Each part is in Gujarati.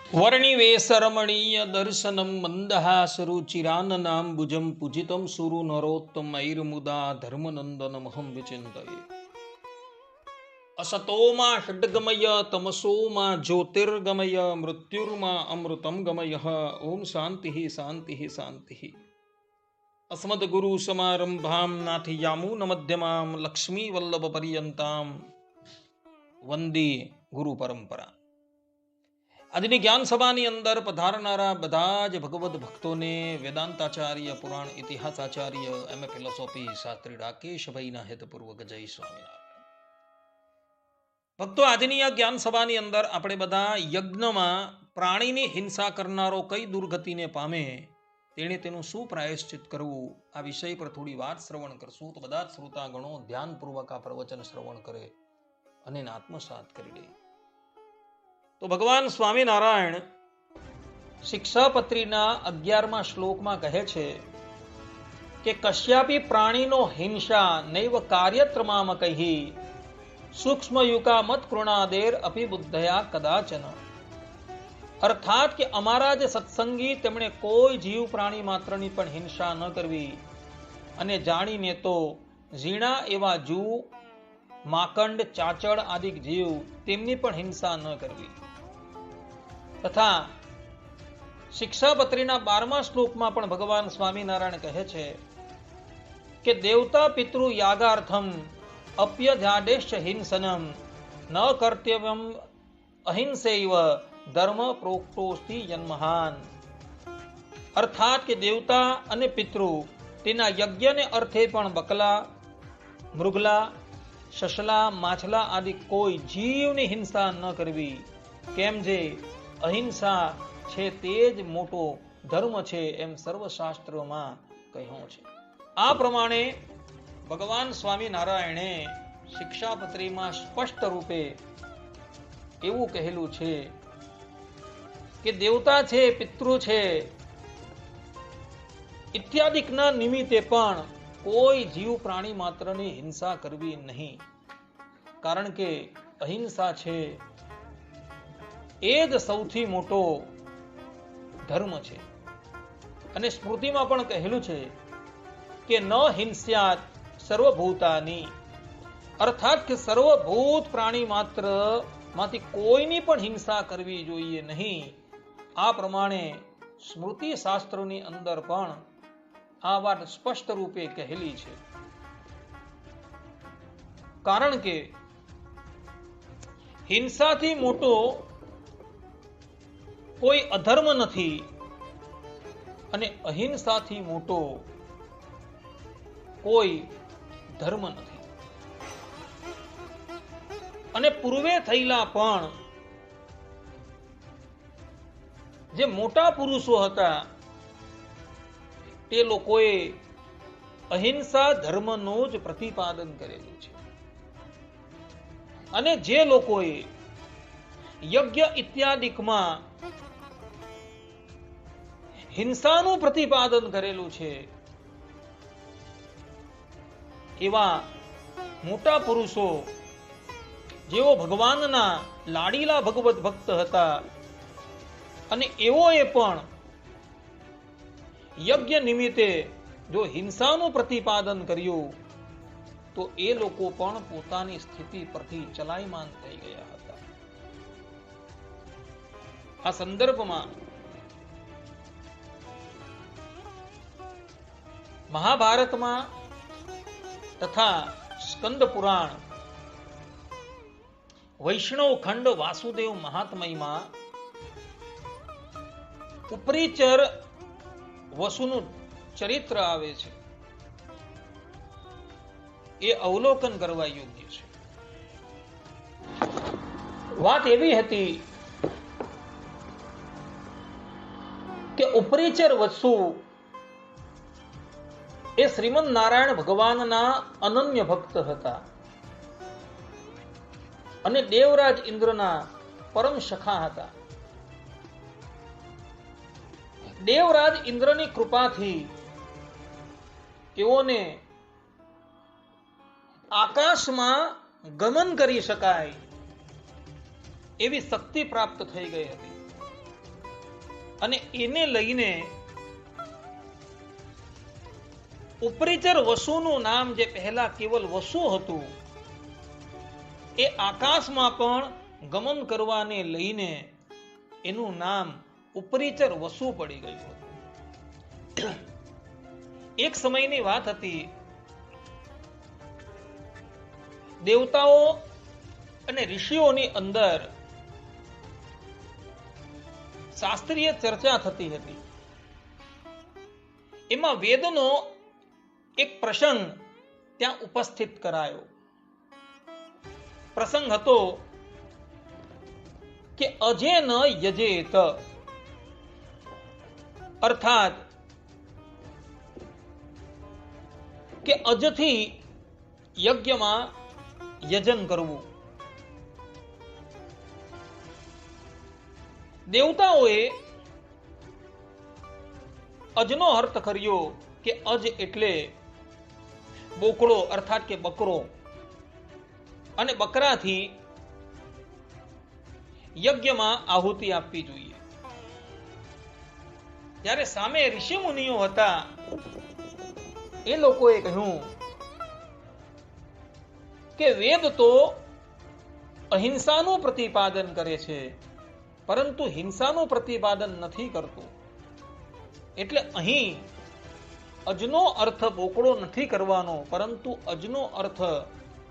વર્ણિવેશરમણીય દર્શનમ મંદહાસરુચિરાનનાંબુજં પૂજિतं સુરુ નરોત્તમૈર્મુદા ધર્મનંદનમહં વિચિંતયે. અસતોમાં ષડ્ગમય તમસોમાં જ્યોતિર્ગમય મૃત્યુર્માં અમૃતમ ગમય. ઓમ શાંતિ શાંતિ શાંતિ. અસ્મદ્ગુરુ સમારંભામ નાથયામૂન મધ્યમામ લક્ષ્મી વલ્લભ પર્યંતામ વંદે ગુરુ પરંપરા. આજની જ્ઞાન સભાની અંદર પધારનારા બધા જ ભગવદ ભક્તોને વેદાંતાચાર્ય, પુરાણ ઇતિહાસાચાર્ય, એમ એ ફિલોસોફી શાસ્ત્રી રાકેશભાઈના હેતપૂર્વક જય સ્વામિનારાયણ. ભક્તો, આજની આ જ્ઞાન સભાની અંદર આપણે બધા યજ્ઞમાં પ્રાણીની હિંસા કરનારો કઈ દુર્ગતિને પામે, તેણે તેનું શું પ્રાયશ્ચિત કરવું, આ વિષય પર થોડી વાત શ્રવણ કરશું. તો બધા જ શ્રોતાગણો ધ્યાનપૂર્વક આ પ્રવચન શ્રવણ કરે અને એને આત્મસાત કરી લે. તો ભગવાન સ્વામિનારાયણ શિક્ષાપત્રીના 11મા શ્લોકમાં કહે છે કે કશ્યાપી પ્રાણીનો હિંસા નૈવ કાર્યત્રમામ કહી સૂક્ષ્મયુકા મત કૃણાદેર અપી બુદ્ધયા કદાચન. અર્થાત કે અમારા જે સત્સંગી તેમણે કોઈ જીવ પ્રાણી માત્રની પણ હિંસા ન કરવી, અને જાણીને તો ઝીણા એવા જૂ, માકંડ, ચાચડ આદિ જીવ તેમની પણ હિંસા ન કરવી. તથા શિક્ષાપત્રીના 12મા શ્લોકમાં પણ ભગવાન સ્વામિનારાયણ કહે છે કે દેવતા પિતૃ યાગાર્થમ અપ્યધ્યાદેશ હિંસનમ ન કર્તવ્યમ અહિંસૈવ ધર્મ પ્રોક્તોસ્તિ જન્મહાન. અર્થાત કે દેવતા અને પિતૃ તેના યજ્ઞને અર્થે પણ બકલા, મૃગલા, સસલા, માછલા આદિ કોઈ જીવની હિંસા ન કરવી. કેમ જે અહિંસા છે તે જ મોટો ધર્મ છે, એમ સર્વશાસ્ત્રોમાં કહ્યું છે. આ પ્રમાણે ભગવાન સ્વામિનારાયણે શિક્ષાપત્રીમાં સ્પષ્ટ રૂપે એવું કહેલું છે કે દેવતા છે, પિતૃ છે ઇત્યાદિકના નિમિત્તે પણ કોઈ જીવ પ્રાણી માત્રની હિંસા કરવી નહીં. કારણ કે અહિંસા છે એ જ સૌથી મોટો ધર્મ છે. અને સ્મૃતિમાં પણ કહેલું છે કે ન હિંસ્યાત સર્વભૂતાની. અર્થાત કે સર્વભૂત પ્રાણી માત્ર માંથી કોઈની પણ હિંસા કરવી જોઈએ નહીં. આ પ્રમાણે સ્મૃતિ શાસ્ત્રોની અંદર પણ આ વાત સ્પષ્ટ રૂપે કહેલી છે. કારણ કે હિંસાથી મોટો કોઈ અધર્મ નથી, અને અહિંસાથી મોટો કોઈ ધર્મ નથી. અને પૂર્વે થયેલા પણ જે મોટા પુરુષો હતા તે લોકોએ અહિંસા ધર્મનું જ પ્રતિપાદન કરેલું છે. અને જે લોકોએ યજ્ઞ ઇત્યાદિકમાં હિંસાનું પ્રતિપાદન કરેલું છે, એવા મોટા પુરુષો જેઓ ભગવાનના લાડીલા ભગવત ભક્ત હતા, અને એઓએ પણ યજ્ઞ નિમિત્તે જો હિંસાનું પ્રતિપાદન કર્યું તો એ લોકો પણ પોતાની સ્થિતિ પરથી ચલાયમાન થઈ ગયા હતા. આ સંદર્ભમાં મહાભારતમાં તથા સ્કંદ પુરાણ વૈષ્ણવ ખંડ વાસુદેવ મહાત્મયમાં ઉપરીચર વસુનું ચરિત્ર આવે છે. એ અવલોકન કરવા યોગ્ય છે. વાત એવી હતી કે ઉપરીચર વસુ એ શ્રીમદ નારાયણ ભગવાનના અનન્ય ભક્ત હતા, અને દેવરાજ ઇન્દ્રના પરમ સખા હતા. દેવરાજ ઇન્દ્રની કૃપાથી તેઓને આકાશમાં ગમન કરી શકાય એવી શક્તિ પ્રાપ્ત થઈ ગઈ હતી. અને એને લઈને ઉપરીચર વસુનું નામ જે પહેલા કેવલ વસુ હતું, એ આકાશમાં પણ ગમન કરવાને લઈને એનું નામ ઉપરીચર વસુ પડી ગયું હતું. એક સમયની વાત હતી, દેવતાઓ અને ઋષિઓની અંદર શાસ્ત્રીય ચર્ચા થતી હતી. એમાં વેદનો એક પ્રસંગ ત્યાં ઉપસ્થિત કરાયો. પ્રસંગ હતો કે અજેન યજેત, અર્થાત કે અજથી યજ્ઞમાં યજન કરવું. દેવતાઓએ અજનો અર્થ કર્યો કે અજ એટલે બોકડો અર્થાત કે બકરો, અને બકરાથી યજ્ઞમાં આહુતિ આપવી જોઈએ. જ્યારે સામે ઋષિ મુનિઓ હતા, એ લોકોએ કહ્યું કે વેદ તો અહિંસાનું પ્રતિપાદન કરે છે, પરંતુ હિંસાનું પ્રતિપાદન નથી કરતું. એટલે અહીં અજનો અર્થ બોકડો નથી કરવાનો, પરંતુ અજનો અર્થ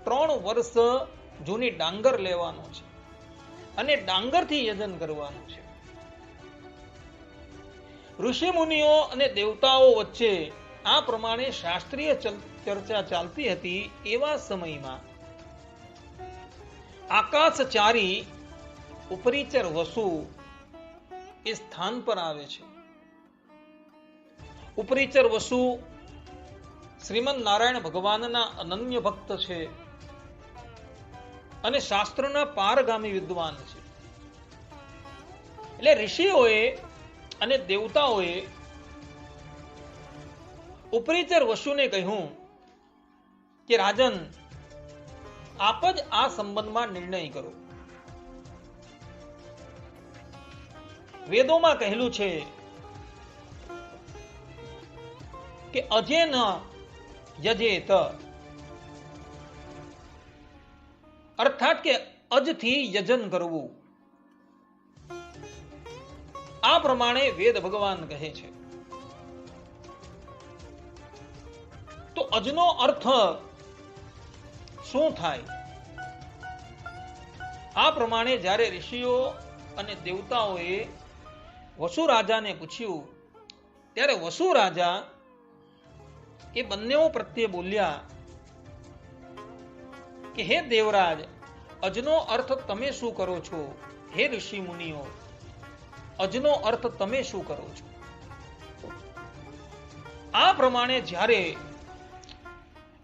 3 વર્ષ જૂની ડાંગર લેવાનો છે અને ડાંગરથી યજન કરવાનું છે. ઋષિ મુનિઓ અને દેવતાઓ વચ્ચે આ પ્રમાણે શાસ્ત્રીય ચર્ચા ચાલતી હતી. એવા સમયમાં આકાશચારી ઉપરીચર વસુ એ સ્થાન પર આવે છે. ઉપરીચર વસુ શ્રીમદ નારાયણ ભગવાનના અનન્ય ભક્ત છે અને શાસ્ત્રના પારગામી વિદ્વાન છે. એટલે ઋષિઓએ અને દેવતાઓએ ઉપરીચર વસુને કહ્યું કે રાજન, આપ જ આ સંબંધમાં નિર્ણય કરો. વેદોમાં કહેલું છે કે અજેન યજેત, અર્થાત કે અજથી યજન કરવું. આ પ્રમાણે વેદ ભગવાન કહે છે. તો અજનો અર્થ શું થાય? આ પ્રમાણે જ્યારે ઋષિઓ અને દેવતાઓએ વસુ રાજાને પૂછ્યું, ત્યારે વસુ રાજા એ બંનેઓ પ્રત્યે બોલ્યા કે હે દેવરાજ, અજનો અર્થ તમે શું કરો છો? હે ઋષિ મુનિઓ, અજનો અર્થ તમે શું કરો છો? આ પ્રમાણે જ્યારે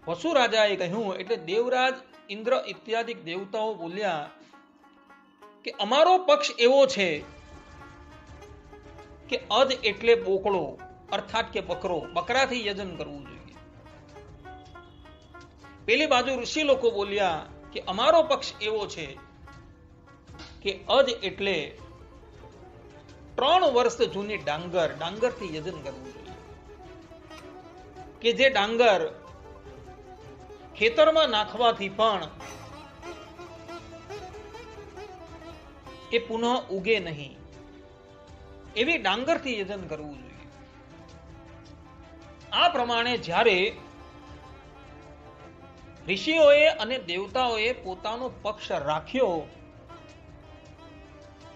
વસુ રાજાએ કહ્યું, એટલે દેવરાજ ઇન્દ્ર ઇત્યાદિ દેવતાઓ બોલ્યા કે અમારો પક્ષ એવો છે કે અજ એટલે બોકડો અર્થાત કે બકરો, બકરાથી યજન કરવું જોઈએ. પેલી બાજુ ઋષિ લોકો બોલ્યા કે અમારો પક્ષ એવો છે કે અજ એટલે 3 વર્ષ જૂની ડાંગર, ડાંગરથી યજન કરવું જોઈએ. કે જે ડાંગર ખેતરમાં નાખવાથી પણ એ પુનઃ ઉગે નહીં, એવી ડાંગરથી યજન કરવું જોઈએ. આ પ્રમાણે જ્યારે ઋષિઓએ અને દેવતાઓએ પોતાનો પક્ષ રાખ્યો,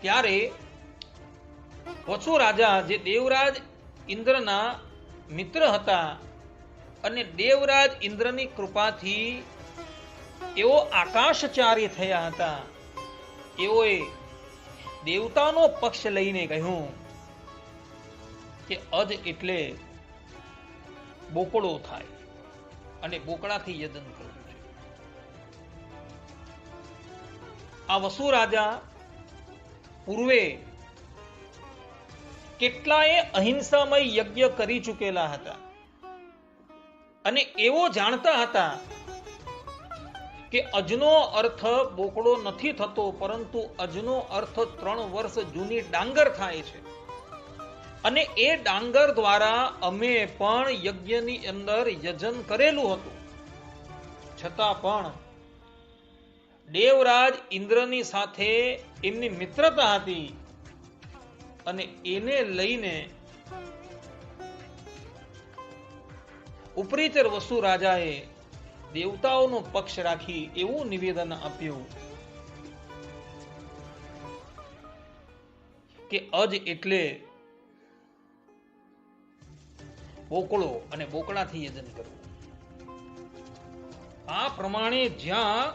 ત્યારે વસુ રાજા જે દેવરાજ ઇન્દ્રના મિત્ર હતા અને દેવરાજ ઇન્દ્રની કૃપાથી એઓ આકાશચારી થયા હતા, એઓએ દેવતાનો પક્ષ લઈને કહ્યું કે અજ એટલે બોકડો થાય અને બોકડાથી યજન કરવું છે. આ વસુ રાજા પૂર્વે કેટલાય અહિંસામય યજ્ઞ કરી ચૂકેલા હતા અને એવો જાણતા હતા કે અજનો અર્થ બોકડો નથી થતો, પરંતુ અજનો અર્થ 3 વર્ષ જૂની ડાંગર થાય છે. અને એ ડાંગર દ્વારા અમે પણ યજ્ઞની અંદર યજન કરેલું હતું, છતાં પણ દેવરાજ ઇન્દ્રની સાથે એમની મિત્રતા હતી અને એને લઈને ઉપરીચર વસુ રાજાએ દેવતાઓનો પક્ષ રાખી એવું નિવેદન આપ્યું કે અજ એટલે બોકળો અને બોકડાથી યજન કરવું. આ પ્રમાણે જ્યાં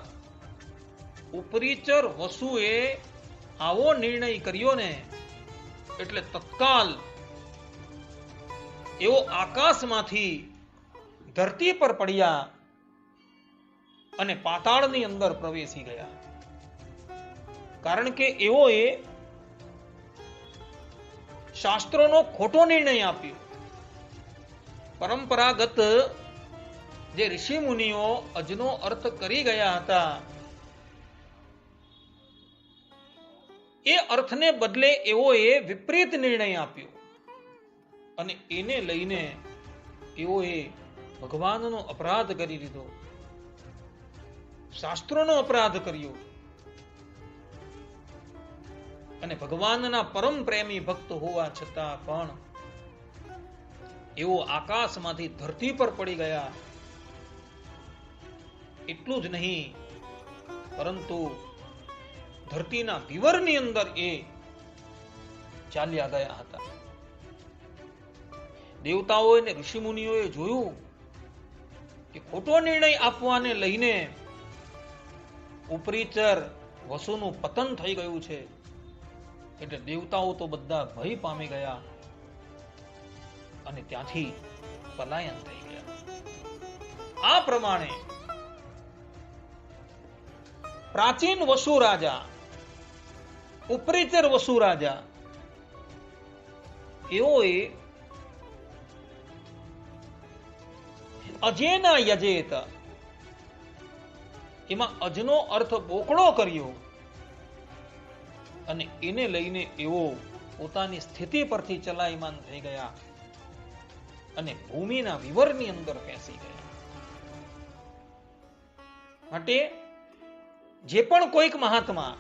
ઉપરીચર વસુએ આવો નિર્ણય કર્યો ને એટલે તત્કાલ એવો આકાશમાંથી ધરતી પર પડ્યા અને પાતાળની અંદર પ્રવેશી ગયા. કારણ કે એઓએ શાસ્ત્રોનો ખોટો નિર્ણય આપ્યો. પરંપરાગત જે ઋષિ મુનિઓ અજનો અર્થ કરી ગયા હતા એ અર્થને બદલે એઓએ વિપરીત નિર્ણય આપ્યો અને એને લઈને એઓએ ભગવાનનો અપરાધ કરી લીધો, શાસ્ત્રોનો અપરાધ કર્યો અને ભગવાનના પરમ પ્રેમી ભક્ત હોવા છતાં પણ એવો આકાશમાંથી ધરતી પર પડી ગયા. એટલું જ નહીં, પરંતુ ધરતીના વિવરની અંદર એ ચાલ્યા ગયા હતા. દેવતાઓએ અને ઋષિમુનિઓએ જોયું કે ખોટો નિર્ણય આપવાને લઈને ઉપરીચર વસુનું પતન થઈ ગયું છે. એટલે દેવતાઓ તો બધા ભય પામી ગયા અને ત્યાંથી પલાયન થઈ ગયા. આ પ્રમાણે પ્રાચીન વસુ રાજા, ઉપરીચર વસુ રાજા એઓએ અજેના યજેત, એમાં અજનો અર્થ બોકડો કર્યો અને એને લઈને એવો પોતાની સ્થિતિ પરથી ચલાયમાન થઈ ગયા અને ભૂમિના વિવરની અંદર પેસી ગયા. માટે જે પણ કોઈક મહાત્મા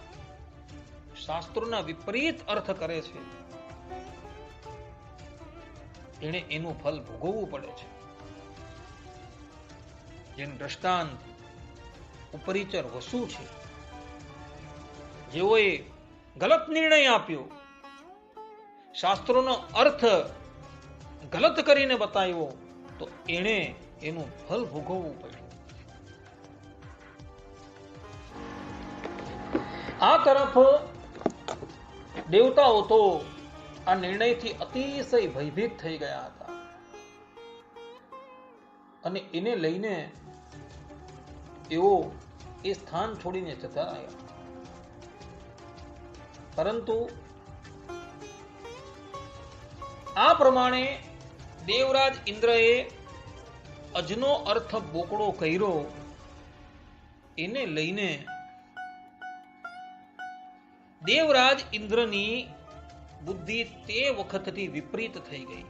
શાસ્ત્રોના વિપરીત અર્થ કરે છે એને એનું ફલ ભોગવવું પડે છે. જેનું દ્રષ્ટાંત ઉપરીચર વસુ છે. જેઓએ ગલત નિર્ણય આપ્યો, શાસ્ત્રોનો અર્થ ગલત કરીને બતાવ્યો, તો એણે એનું ફલ ભોગવવું પડ્યું. આ તરફ દેવતાઓ તો આ નિર્ણયથી અતિશય ભયભીત થઈ ગયા હતા અને એને લઈને એઓ એ સ્થાન છોડીને જતા રહ્યા. પરંતુ આ પ્રમાણે દેવરાજ ઇન્દ્રએ અજનો અર્થ બોકડો કર્યો, એને લઈને દેવરાજ ઇન્દ્રની બુદ્ધિ તે વખતથી વિપરીત થઈ ગઈ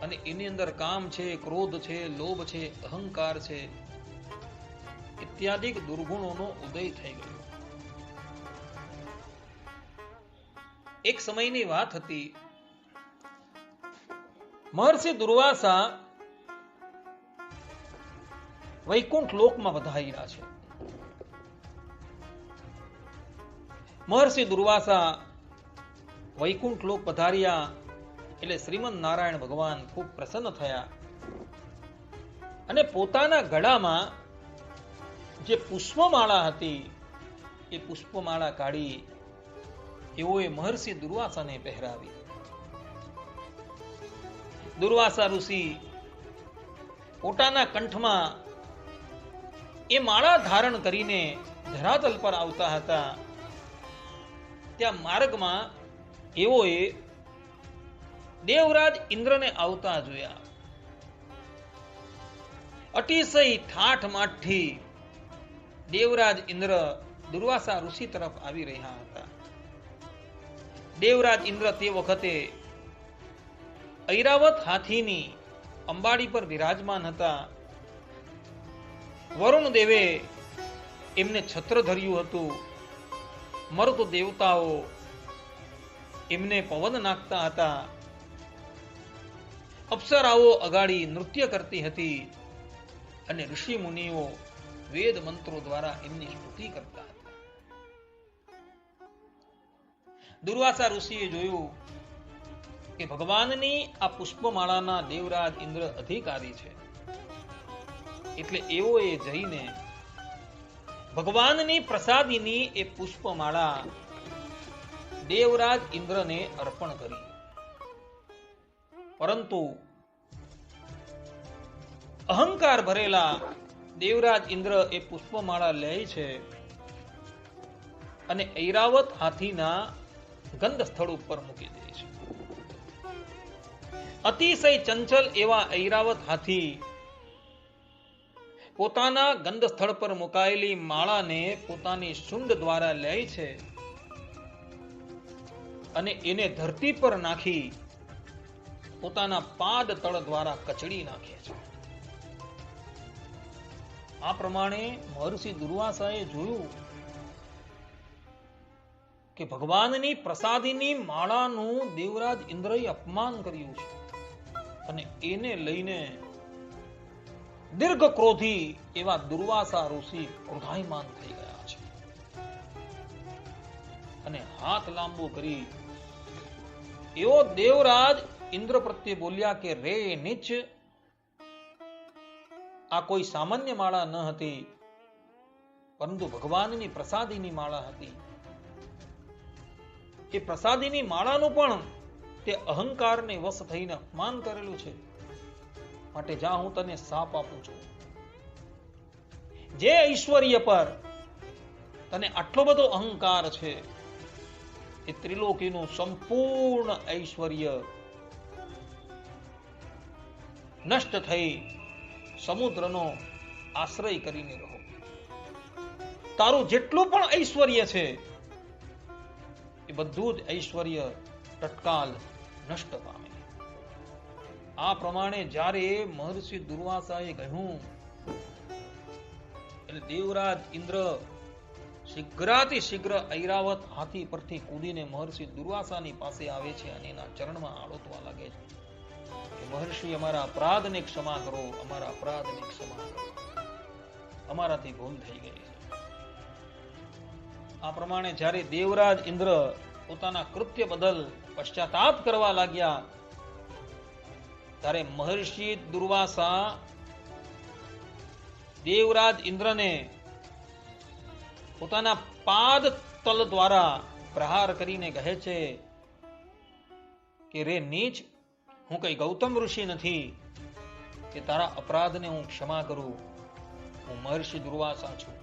અને એની અંદર કામ છે, ક્રોધ છે, લોભ છે, અહંકાર છે ઇત્યાદિક દુર્ગુણોનો ઉદય થઈ ગયો. એક સમયની વાત હતી, મહર્ષિ દુર્વાસા વૈકુંઠ લોકમાં વધાર્યા છે. મહર્ષિ દુર્વાસા વૈકુંઠ લોક પધાર્યા એટલે શ્રીમદ નારાયણ ભગવાન ખૂબ પ્રસન્ન થયા અને પોતાના ગળામાં જે પુષ્પમાળા હતી એ પુષ્પમાળા કાઢી એઓએ મહર્ષિ દુર્વાસાને પહેરાવી. દુર્વાસા ઋષિ પોતાના કંઠમાં એ માળા ધારણ કરીને ધરાતલ પર આવતા હતા. ત્યાં માર્ગમાં એઓએ દેવરાજ ઇન્દ્રને આવતા જોયા. અતિશય ઠાઠ માઠથી દેવરાજ ઇન્દ્ર દુર્વાસા ઋષિ તરફ આવી રહ્યા હતા. દેવરાજ ઇન્દ્ર તે વખતે ઐરાવત હાથીની અંબાડી પર વિરાજમાન હતા. વરુણ દેવે એમને છત્ર ધર્યું હતું. મરુત દેવતાઓ એમને પવન નાખતા હતા. અપ્સરાઓ અગાડી નૃત્ય કરતી હતી અને ઋષિ મુનિઓ વેદ મંત્રો દ્વારા એમની સ્તુતિ કરતા હતા. દુર્વાસા ઋષિએ જોયું કે ભગવાનની આ પુષ્પમાળાના દેવરાજ ઇન્દ્ર અધિકારી છે, એટલે એઓએ જઈને ભગવાનની પ્રસાદીની એ પુષ્પમાળા દેવરાજ ઇન્દ્રને અર્પણ કરી. પરંતુ અહંકાર ભરેલા દેવરાજ ઇન્દ્ર એ પુષ્પમાળા લે છે અને ઐરાવત હાથીના ગંધ સ્થળ ઉપર મૂકી દે છે. અતિશય ચંચલ એવા ઐરાવત હાથી પોતાના ગંધ સ્થળ પર મુકાયેલી માળાને પોતાની શુંડ દ્વારા લે છે અને એને ધરતી પર નાખી પોતાના પાદ તળ દ્વારા કચડી નાખે છે. આ પ્રમાણે મહર્ષિ દુર્વાસાએ જોયું કે ભગવાનની પ્રસાદીની માળાનું દેવરાજ ઇન્દ્રએ અપમાન કર્યું છે અને એને લઈને દીર્ઘ ક્રોધી એવા દુર્વાસા ઋષિ ક્રોધાયમાન થઈ ગયા છે અને હાથ લાંબો કરી એવો દેવરાજ ઇન્દ્ર પ્રત્યે બોલ્યા કે રે નીચ, આ કોઈ સામાન્ય માળા ન હતી, પરંતુ ભગવાનની પ્રસાદીની માળા હતી. એ પ્રસાદીની માળાનું પણ તે અહંકારને વશ થઈને અપમાન કરેલું છે. માટે જા, હું તને શાપ આપું છું. જે ઐશ્વર્ય પર તને આટલો બધો અહંકાર છે, એ ત્રિલોકીનું સંપૂર્ણ ઐશ્વર્ય નષ્ટ થઈ સમુદ્રનો આશ્રય કરીને રહો. તારું જેટલું પણ ઐશ્વર્ય છે એ બધું જ ઐશ્વર્ય તત્કાલ નષ્ટ પામે. આ પ્રમાણે જ્યારે મહર્ષિ દુર્વાસાએ કહ્યું એટલે દેવરાજ ઇન્દ્ર શીઘ્રાતિ શીઘ્ર ઐરાવત હાથી પરથી કૂદીને મહર્ષિ દુર્વાસાની પાસે આવે છે અને એના ચરણમાં આળોતવા લાગે છે કે મહર્ષિ, અમારા અપરાધને ક્ષમા કરો, અમારા અપરાધને ક્ષમા કરો, અમારાથી ભૂલ થઈ ગઈ છે. આ પ્રમાણે જ્યારે દેવરાજ ઇન્દ્ર પોતાના કૃત્ય બદલ પશ્ચાતાપ કરવા લાગ્યા, ત્યારે મહર્ષિ દુર્વાસા દેવરાજ ઇન્દ્રને પોતાના પાદ તલ દ્વારા પ્રહાર કરીને કહે છે કે રે નીચ, હું કઈ ગૌતમ ઋષિ નથી કે તારા અપરાધને હું ક્ષમા કરું. હું મહર્ષિ દુર્વાસા છું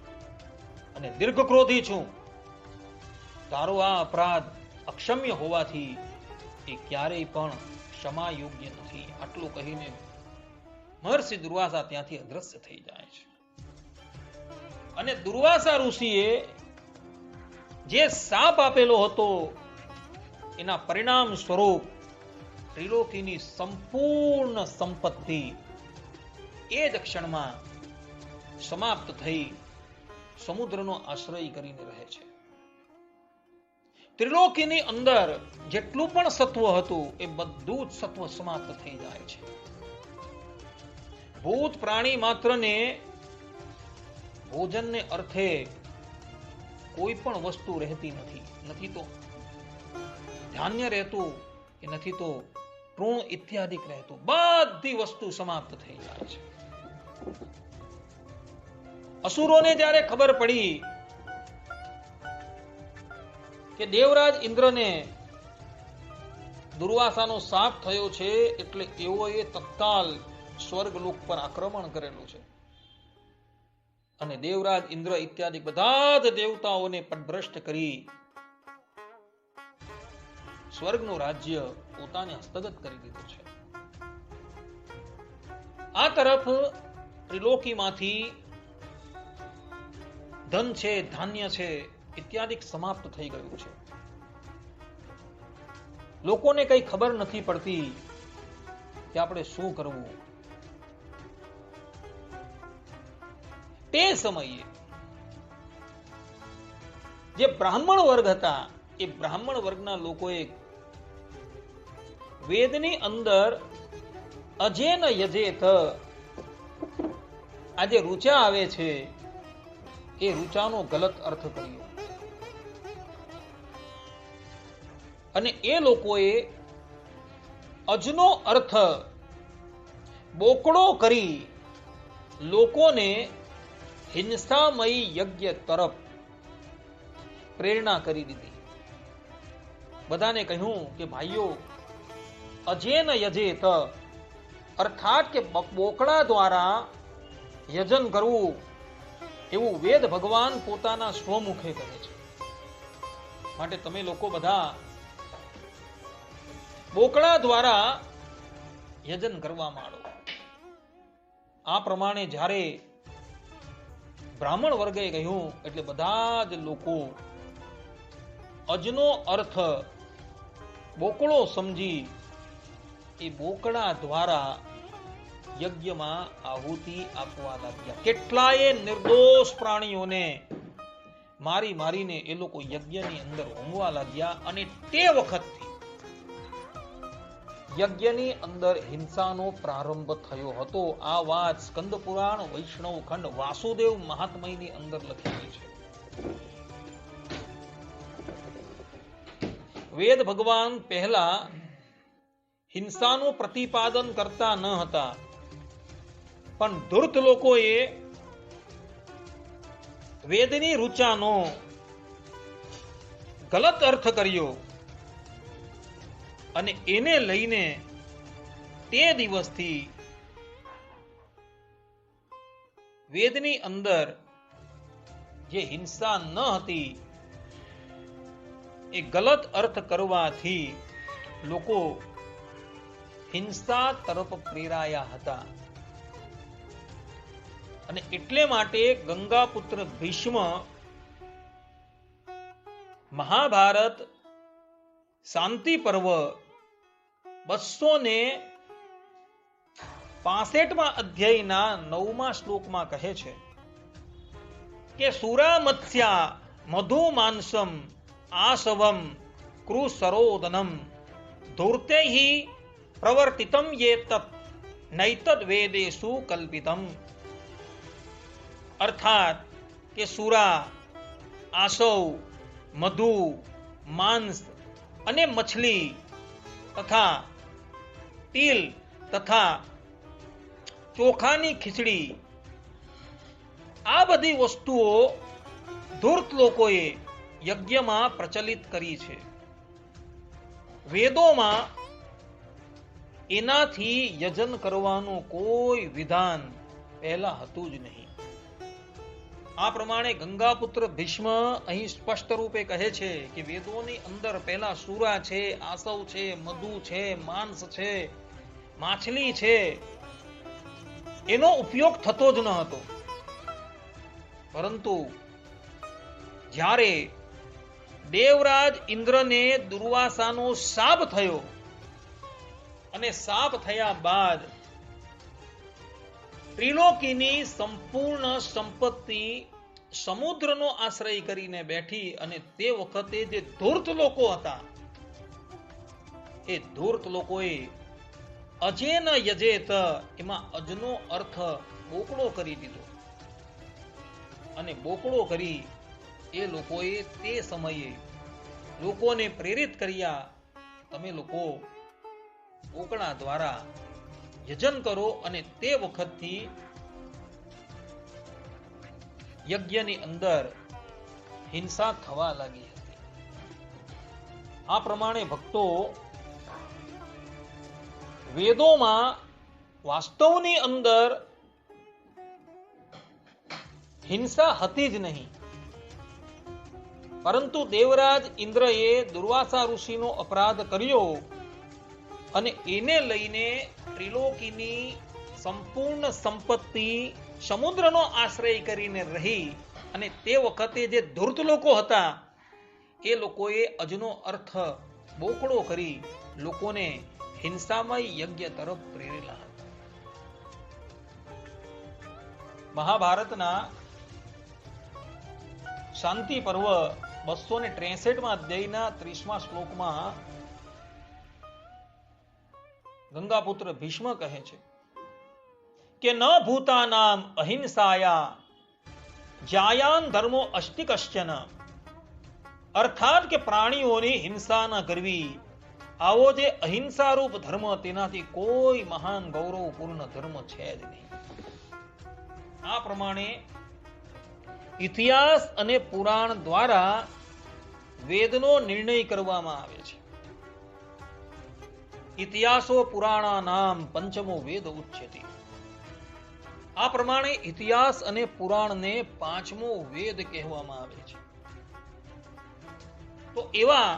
અને દીર્ઘ ક્રોધી છું. તારો આ અપરાધ અક્ષમ્ય હોવાથી એ ક્યારેય પણ ક્ષમા યોગ્ય નથી. આટલું કહીને મહર્ષિ દુર્વાસા ત્યાંથી અદ્રશ્ય થઈ જાય છે. અને દુર્વાસા ઋષિએ જે શાપ આપેલો હતો એના પરિણામ સ્વરૂપ ત્રિલોકીની સંપૂર્ણ સંપત્તિ એ જ ક્ષણમાં સમાપ્ત થઈ સમુદ્રનો આશ્રય કરીને રહે છે. ત્રિલોકીની અંદર જેટલું પણ સત્વ હતું એ બધું જ સત્વ સમાપ્ત થઈ જાય છે. ભૂત પ્રાણી માત્રને ભોજનને અર્થે કોઈ પણ વસ્તુ રહેતી નથી. નથી તો ધાન્ય રહેતું કે નથી તો તૃણ ઇત્યાદિક રહેતું. બધી વસ્તુ સમાપ્ત થઈ જાય છે. અસુરોને જ્યારે ખબર પડી કે દેવરાજ ઇન્દ્રને દુર્વાસાનો શાપ થયો છે, એટલે એઓએ તત્કાલ સ્વર્ગલોક પર આક્રમણ કરેલું છે અને દેવરાજ ઇન્દ્ર ઇત્યાદિ બધા જ દેવતાઓને પદભ્રષ્ટ કરી સ્વર્ગનું રાજ્ય પોતાને હસ્તગત કરી દીધું છે. આ તરફ ત્રિલોકીમાંથી ધન છે, ધાન્ય છે ઇત્યાદિ સમાપ્ત થઈ ગયું છે. લોકોને કઈ ખબર નથી પડતી કે આપણે શું કરવું. તે સમયે જે બ્રાહ્મણ વર્ગ હતા એ બ્રાહ્મણ વર્ગના લોકોએ વેદની અંદર અજેન યજેત આ જે રૂચા આવે છે એ રૂચાનો ગલત અર્થ કર્યો અને એ લોકોએ અજનો અર્થ બોકડો કરી લોકોને હિંસામય યજ્ઞ તરફ પ્રેરણા કરી દીધી. બધાને કહ્યું કે ભાઈઓ અજેન યજેત અર્થાત કે બોકડા દ્વારા યજન કરવું એવું વેદ ભગવાન પોતાના સ્વમુખે કહે છે. માટે તમે લોકો બધા બોકડા દ્વારા યજન કરવા માંડો. આ પ્રમાણે જ્યારે બ્રાહ્મણ વર્ગે કહ્યું એટલે બધા જ લોકો અજનો અર્થ બોકડો સમજી એ બોકડા દ્વારા યજ્ઞમાં આહુતિ આપવા લાગ્યા. કેટલાય નિર્દોષ પ્રાણીઓને મારી મારીને એ લોકો યજ્ઞની અંદર હોમવા લાગ્યા અને તે વખતથી યજ્ઞની અંદર હિંસાનો પ્રારંભ થયો હતો. આ વાત સ્કંદ પુરાણ વૈષ્ણવ ખંડ વાસુદેવ મહાત્મયની અંદર લખેલી છે. વેદ ભગવાન પહેલા હિંસાનું પ્રતિપાદન કરતા ન હતા, પણ ધૂર્ત લોકોએ વેદની રૂચાનો ગલત અર્થ કર્યો અને એને લઈને તે દિવસથી વેદની અંદર જે હિંસા ન હતી એ ગલત અર્થ કરવાથી લોકો હિંસા તરફ પ્રેરાયા હતા. અને એટલે માટે ગંગાપુત્ર ભીષ્મ મહાભારત શાંતિ પર્વ 265 અધ્યાયના 9મા શ્લોકમાં કહે છે કે સુરા મત્સ્યા મધુ માંસમ આસવમ કૃસરોદનમ ધૂર્તૈ પ્રવર્તિતમ યેતત નૈતદ વેદેષુ કલ્પિતમ. અર્થાત કે સુરા, આસવ, મધુ, માંસ અને મછલી તથા તિલ તથા ચોખાની ખીચડી આ બધી વસ્તુઓ ધૂર્ત લોકોએ યજ્ઞમાં પ્રચલિત કરી છે. વેદોમાં એનાથી યજન કરવાનું કોઈ વિધાન પહેલા હતું જ નહીં. આ પ્રમાણે ગંગાપુત્ર ભીષ્મ અહીં સ્પષ્ટ રૂપે કહે છે કે વેદોની અંદર પહેલા સુરા છે, આસવ છે, મધુ છે, માંસ છે, માછલી છે, એનો ઉપયોગ થતો જ ન હતો. પરંતુ જ્યારે દેવરાજ ઇન્દ્રને દુર્વાસાનો શાપ થયો અને શાપ થયા બાદ ત્રિલોકીની સંપૂર્ણ સંપત્તિ સમુદ્રનો આશ્રય કરીને બેઠી અને તે વખતે જે ધૂર્ત લોકો હતા એ ધૂર્ત લોકોએ અજેન યજેત એમાં અજનો અર્થ બોકડો કરી દીધો અને બોકડો કરી એ લોકોએ તે સમયે લોકોને પ્રેરિત કર્યા, તમે લોકો બોકડા દ્વારા યજન કરો અને તે વખતથી યજ્ઞની અંદર હિંસા થવા લાગી હતી. આ પ્રમાણે ભક્તો વેદોમાં વાસ્તવની અંદર હિંસા હતી જ નહીં, પરંતુ દેવરાજ ઇન્દ્રએ દુર્વાસા ઋષિનો અપરાધ કર્યો અને એને લઈને ત્રિલોકીની સંપૂર્ણ સંપત્તિ સમુદ્રનો આશ્રય કરીને રહી અને તે વખતે જે ધૂર્ત લોકો હતા એ લોકોએ અજનો અર્થ બોકડો કરી લોકોને હિંસામય યજ્ઞ તરફ પ્રેરેલા હતા. મહાભારતના શાંતિ પર્વ 263 અધ્યાયના 30મા શ્લોકમાં ગંગાપુત્ર ભીષ્મ કહે છે કે ન ભૂતાનામ અહિંસાયા જાયાન ધર્મો અસ્તિ કશ્ચન, અર્થાત કે પ્રાણીઓની હિંસા ન કરવી, આવો જે અહિંસા રૂપ ધર્મ તેનાથી કોઈ મહાન ગૌરવપૂર્ણ ધર્મ છે જ નહીં. આ પ્રમાણે ઇતિહાસ અને પુરાણ દ્વારા વેદનો નિર્ણય કરવામાં આવે છે. ઇતિહાસો પુરાણા નામ પંચમો વેદ ઉચ્યતે. આ પ્રમાણે ઇતિહાસ અને પુરાણને પાંચમો વેદ કહેવામાં આવે છે. તો એવા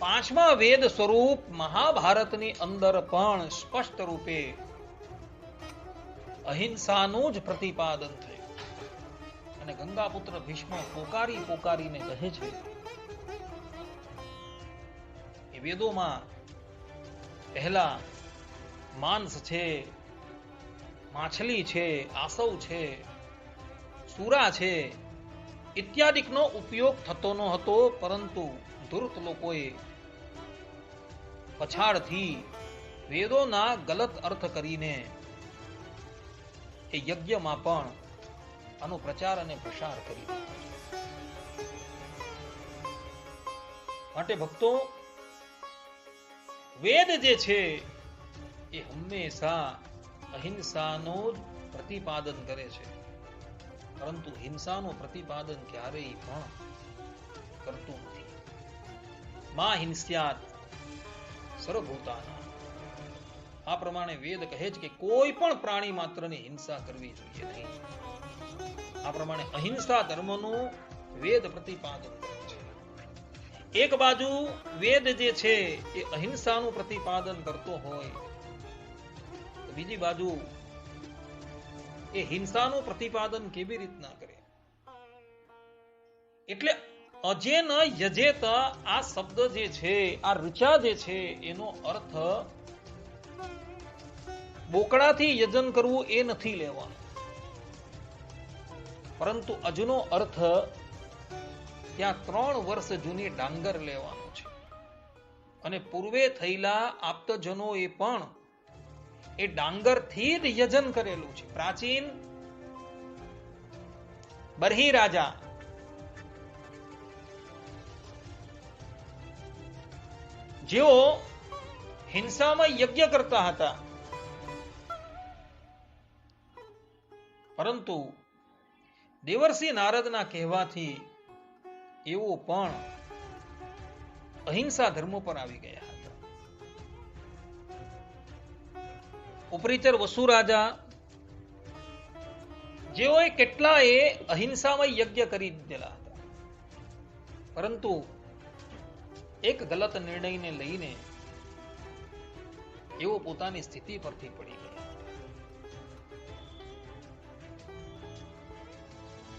પાંચમા વેદ સ્વરૂપ મહાભારતની અંદર પણ સ્પષ્ટ રૂપે અહિંસાનું જ પ્રતિપાદન થયું. અને ગંગાપુત્ર ભીષ્મ પોકારીને કહે છે એ વેદોમાં પહેલા માંસ છે, માછલી છે, આસવ છે, સુરા છે ઇત્યાદિકનો ઉપયોગ થતો ન હતો, પરંતુ ધૂર્ત લોકોએ પછાડથી વેદોના ગલત અર્થ કરીને એ યજ્ઞમાં પણ આનો પ્રચાર અને પ્રસાર કરી. માટે ભક્તો, વેદ જે છે એ હંમેશા અહિંસાનું પ્રતિપાદન કરે છે, પરંતુ હિંસાનું પ્રતિપાદન ક્યારેય પણ કરતું નથી. મા હિંસ્યાત સર્વભૂતાનાં. આ પ્રમાણે વેદ કહે છે કે કોઈ પણ પ્રાણી માત્રની હિંસા કરવી જોઈએ નહીં. આ પ્રમાણે અહિંસા ધર્મનું વેદ પ્રતિપાદન કરે છે. એક બાજુ વેદ જે છે એ અહિંસાનું પ્રતિપાદન કરતો હોય, તો બીજી બાજુ એ હિંસાનું પ્રતિપાદન કેવી રીતના કરે? એટલે અજેન યજેત આ શબ્દ જે છે, આ ઋચા જે છે, એનો અર્થ બોકડાથી યજન કરવું એ નથી લેવાનું, પરંતુ અજનો અર્થ ત્યાં 3 વર્ષ જૂની ડાંગર લેવાનો છે. અને પૂર્વે થયેલા આપ્તજનો એ પણ એ ડાંગરથી જ યજન કરેલું છે. પ્રાચીન બરહી રાજા જેઓ હિંસામાં યજ્ઞ કરતા હતા, પરંતુ દેવર્ષિ નારદના કહેવાથી એવો પણ અહિંસા ધર્મ પર આવી ગયા હતા. ઉપરીચર વસુ રાજા જેઓએ કેટલાએ અહિંસામાં યજ્ઞ કરી દીધેલા હતા, પરંતુ એક ગલત નિર્ણયને લઈને એઓ પોતાની સ્થિતિ પરથી પડી ગયા.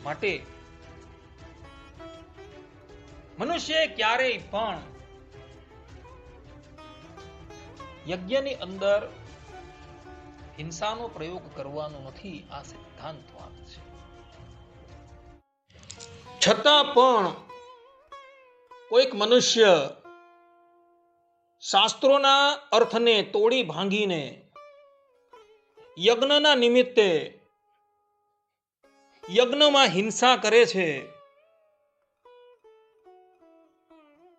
માટે મનુષ્ય ક્યારેય પણ યજ્ઞની અંદર હિંસાનો પ્રયોગ કરવાનો નથી. આ સિદ્ધાંત વાત છે. છતાં પણ કોઈક મનુષ્ય શાસ્ત્રોના અર્થને તોડી ભાંગીને યજ્ઞના નિમિત્તે યજ્ઞમાં હિંસા કરે છે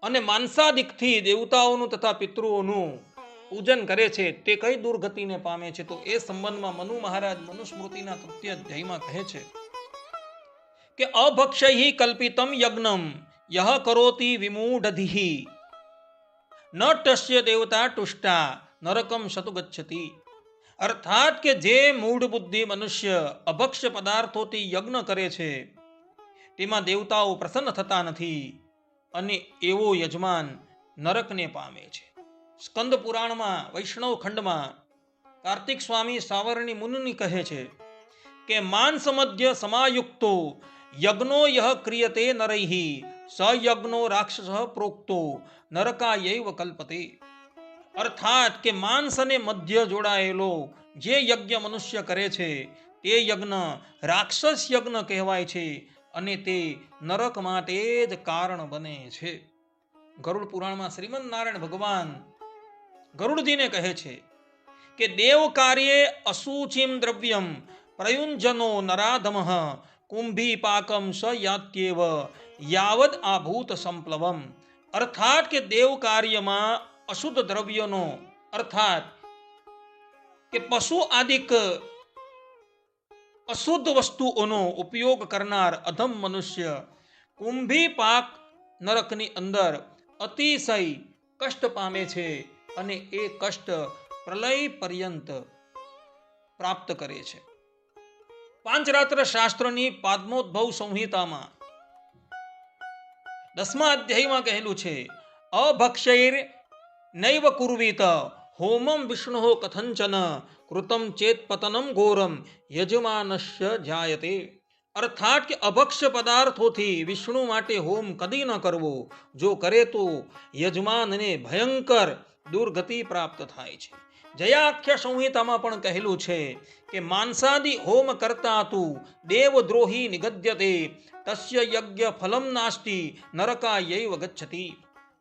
અને માંસાદિકથી દેવતાઓનું તથા પિતૃઓનું પૂજન કરે છે, તે કઈ દુર્ગતિને પામે છે? તો એ સંબંધમાં મનુ મહારાજ મનુસ્મૃતિના 3ય અધ્યાયમાં કહે છે કે અભક્ષૈ કલ્પિતમ યજ્ઞમ યહ કરોતિ વિમૂઢધિ ન તસ્ય દેવતા તુષ્ટા નરકમ શતુ ગચ્છતિ. અર્થાત કે જે મૂઢ બુદ્ધિ મનુષ્ય અભક્ષ્ય પદાર્થોથી યજ્ઞ કરે છે તેમાં દેવતાઓ પ્રસન્ન થતા નથી, અને એવો યજમાન નરકને પામે છે. સ્કંદ પુરાણમાં વૈષ્ણવ ખંડમાં કાર્તિક સ્વામી સાવરણી મુનિ કહે છે કે માંસ મધ્ય સમાયુક્તો યજ્ઞો યહ ક્રિયતે નરૈહિ સયજ્ઞો રાક્ષસ પ્રોક્તો નરકાયૈવ કલ્પતે. અર્થાત કે માંસ અને મધ્ય જોડાયેલો જે યજ્ઞ મનુષ્ય કરે છે તે યજ્ઞ રાક્ષસ યજ્ઞ કહેવાય છે અને તે નરક માટે જ કારણ બને છે. ગરુડ પુરાણમાં શ્રીમદ નારાયણ ભગવાન ગરુડજીને કહે છે કે દેવ કાર્યે અસુચિમ દ્રવ્યમ પ્રયુંજનો નરાધમઃ કુંભી પાકમ સ યાત્યેવ યાવદ આભૂત સંપ્લવમ. અર્થાત કે દેવ કાર્યમાં અશુદ્ધ દ્રવ્યનો અર્થાત કે પશુ આદિક અશુદ્ધ વસ્તુઓનો ઉપયોગ કરનાર અધમ મનુષ્ય કુંભી પાક નરકની અંદર અતિશય કષ્ટ પામે છે અને એ કષ્ટ પ્રલય પર્યંત પ્રાપ્ત કરે છે. પાંચરાત્ર શાસ્ત્રની પાદ્મોદ્ભવ સંહિતામાં 10મા અધ્યાયમાં કહેલું છે અભક્ષૈર નૈવ કુર્વીત હોમમ વિષ્ણુ કથંચન કૃતમ ચેત પતનમ ઘોરમ યજમાનસ્ય જાયતે. અર્થાત કે અભક્ષ્ય પદાર્થોથી વિષ્ણુ માટે હોમ કદી ન કરવો. જો કરે તો યજમાનને ભયંકર દુર્ગતિ પ્રાપ્ત થાય છે. જયાખ્ય સંહિતામાં પણ કહેલું છે કે માંસાદિ હોમ કરતા તું દેવદ્રોહી નિગદ્યતે તસ્ય યજ્ઞ ફલમ નાસ્તિ નરકાયૈવ ગચ્છતિ.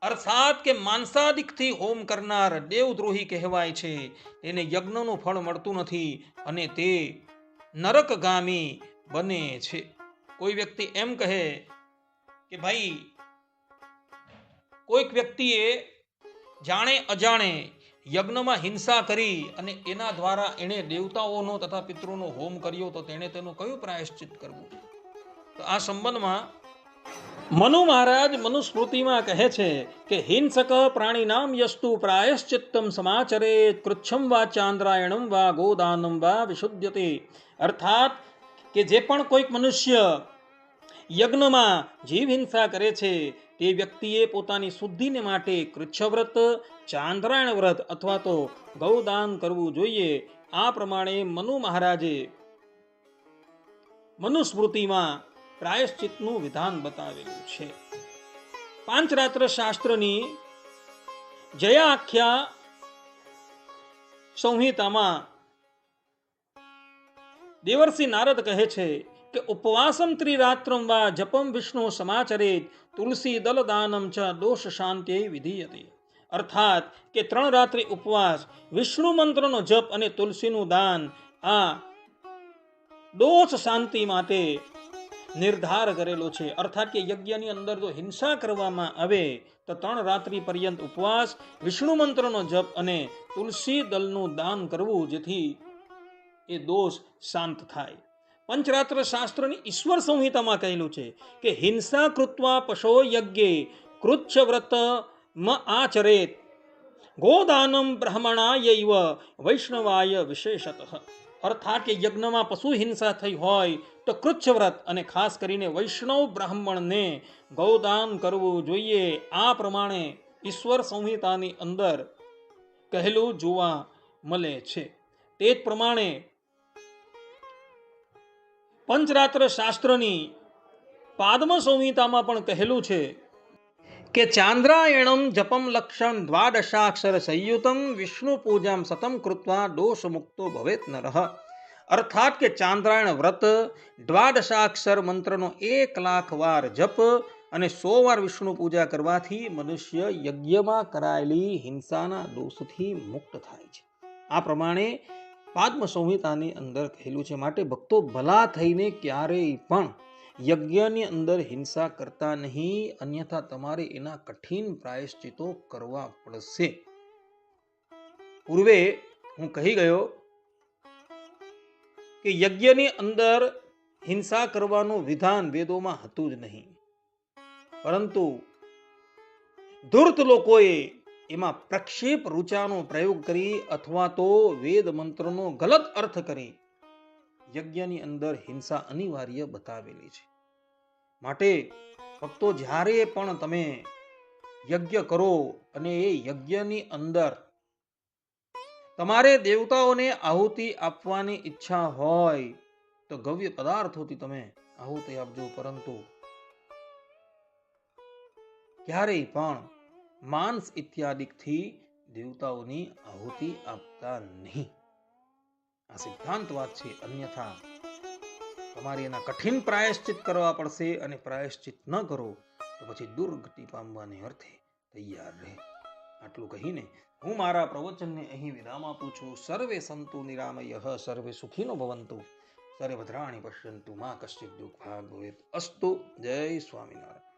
અર્થાત કે માંસાદિકથી હોમ કરનાર દેવદ્રોહી કહેવાય છે. તેને યજ્ઞનું ફળ મળતું નથી અને તે નરકગામી બને છે. કોઈ વ્યક્તિ એમ કહે કે ભાઈ કોઈક વ્યક્તિએ જાણે અજાણે યજ્ઞમાં હિંસા કરી અને એના દ્વારા એણે દેવતાઓનો તથા પિતૃનો હોમ કર્યો તો તેણે તેનું કયું પ્રાયશ્ચિત કરવું? તો આ સંબંધમાં મનુ મહારાજ મનુસ્મૃતિમાં કહે છે કે હિંસક પ્રાણીનામ યસ્તુ પ્રાયશ્ચિત્તમ સમાચરે કૃચ્છમ વા ચાંદ્રાયણમ વા ગોદાનમ વા વિશુદ્ધતે. અર્થાત કે જે પણ કોઈક મનુષ્ય યજ્ઞમાં જીવ હિંસા કરે છે તે વ્યક્તિએ પોતાની શુદ્ધિને માટે કૃચ્છવ્રત, ચાંદ્રાયણ વ્રત અથવા તો ગૌદાન કરવું જોઈએ. આ પ્રમાણે મનુ મહારાજે મનુસ્મૃતિમાં પ્રાયશ્ચિતનું વિધાન બતાવેલું છે. પાંચરાત્ર શાસ્ત્રની જયાખ્યા સંહિતામાં દેવર્ષિ નારદ કહે છે કે ઉપવાસમ ત્રિરાત્રમ વા જપમ વિષ્ણુ સમાચરેત તુલસી દલદાનમ ચ દોષ શાંત્યૈ વિધીયતે. અર્થાત કે 3 રાત્રિ ઉપવાસ, વિષ્ણુ મંત્રનો જપ અને તુલસીનું દાન આ દોષ શાંતિ માટે નિર્ધાર કરેલો છે. અર્થાત કે યજ્ઞની અંદર જો હિંસા કરવામાં આવે તો 3 રાત્રિ પર્યંત ઉપવાસ, વિષ્ણુ મંત્રનો જપ અને તુલસી દલનું દાન કરવું જેથી એ દોષ શાંત થાય. પંચરાત્ર શાસ્ત્રની ઈશ્વર સંહિતામાં કહેલું છે કે હિંસા કૃત્વા પશો યજ્ઞે કૃચ્છ વ્રત મ આચરેત ગોદાનમ બ્રાહ્મણાયૈવ વૈષ્ણવાય વિશેષતઃ. અર્થાત કે યજ્ઞમાં પશુ હિંસા થઈ હોય તો કૃચ્છ વ્રત અને ખાસ કરીને વૈષ્ણવ બ્રાહ્મણને ગૌદાન કરવું જોઈએ. આ પ્રમાણે ઈશ્વર સંહિતાની અંદર કહેલું જોવા મળે છે. તે જ પ્રમાણે પંચરાત્ર શાસ્ત્રની પાદ્મ સંહિતામાં પણ કહેલું છે કે ચાંદ્રાયણમ જપમ લક્ષણ દ્વાદશાક્ષર સંયુતમ વિષ્ણુ પૂજામ સતમ કૃત્વા દોષ મુક્તો ભવેત નરઃ. અર્થાત કે ચાંદ્રાયણ વ્રત, દ્વાદશાક્ષર મંત્રનો 1,00,000 વાર જપ અને 100 વાર વિષ્ણુ પૂજા કરવાથી મનુષ્ય યજ્ઞમાં કરાયેલી હિંસાના દોષથી મુક્ત થાય છે. આ પ્રમાણે પાદ્મ સંહિતાની અંદર કહેલું છે. માટે ભક્તો ભલા થઈને ક્યારેય પણ યજ્ઞની અંદર હિંસા કરતા નહીં, અન્યથા તમારે એના કઠિન પ્રાયશ્ચિતો કરવા પડશે. પૂર્વે હું કહી ગયો કે યજ્ઞની અંદર હિંસા કરવાનું વિધાન વેદોમાં હતું જ નહીં, પરંતુ ધૂર્ત લોકોએ એમાં પ્રક્ષેપ રૂચાનો પ્રયોગ કરી અથવા તો વેદ મંત્રનો ગલત અર્થ કરી યજ્ઞની અંદર હિંસા અનિવાર્ય બતાવેલી છે. માટે ભક્તો જ્યારે પણ તમે યજ્ઞ કરો અને એ યજ્ઞની અંદર તમારે દેવતાઓને આહુતિ આપવાની ઈચ્છા હોય તો ગવ્ય પદાર્થોથી તમે આહુતિ આપજો, પરંતુ ક્યારેય પણ માંસ ઇત્યાદિથી દેવતાઓની આહુતિ આપતા નહીં. આ સિદ્ધાંત વાત છે. અન્યથા તમારે એના કઠિન પ્રાયશ્ચિત કરવા પડશે, અને પ્રાયશ્ચિત ન કરો તો પછી દુર્ગતિ પામવાને અર્થે તૈયાર રહે. આટલું કહીને હું મારા પ્રવચનને અહીં વિરામ આપું છું. સર્વે સંતુ નિરામયઃ, સર્વે સુખીનો ભવંતુ, સર્વે ભદ્રાણિ પશ્યન્તુ, મા કશ્ચિત દુઃખભાગ ભવેત. અસ્તુ. જય સ્વામિનારાયણ.